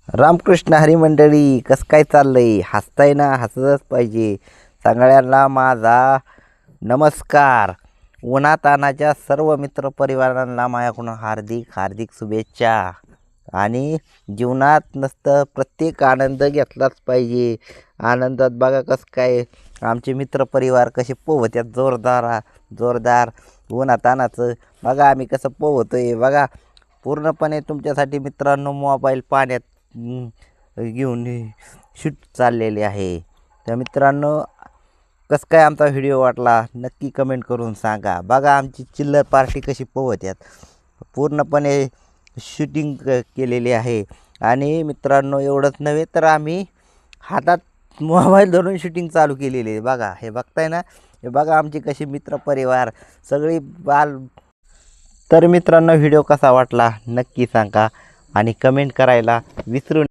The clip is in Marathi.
रामकृष्ण हरी मंडळी, कसं काय चाललंय? हसताय ना? हसतच पाहिजे. सगळ्यांना माझा नमस्कार. उन्हातानाच्या सर्व मित्रपरिवारांना माझ्याकडून हार्दिक हार्दिक शुभेच्छा. आणि जीवनात नसतं प्रत्येक आनंद घेतलाच पाहिजे. आनंदात बघा कसं काय आमचे मित्रपरिवार कसे पोहत्यात जोरदार उन्हातानाचं. बघा आम्ही कसं पोहतोय बघा. पूर्णपणे तुमच्यासाठी मित्रांनो मोबाईल पाण्यात घेऊन शूट चाललेले आहे. तर मित्रांनो, कसं काय आमचा व्हिडिओ वाटला नक्की कमेंट करून सांगा. बघा आमची चिल्लर पार्टी कशी पोहत्यात, पूर्णपणे शूटिंग केलेली आहे. आणि मित्रांनो, एवढंच नव्हे तर आम्ही हातात मोबाईल धरून शूटिंग चालू केलेली आहे. बघा, हे बघताय ना? हे बघा आमची कशी मित्रपरिवार सगळी तर मित्रांनो, व्हिडिओ कसा वाटला नक्की सांगा आणि कमेंट करायला विसरू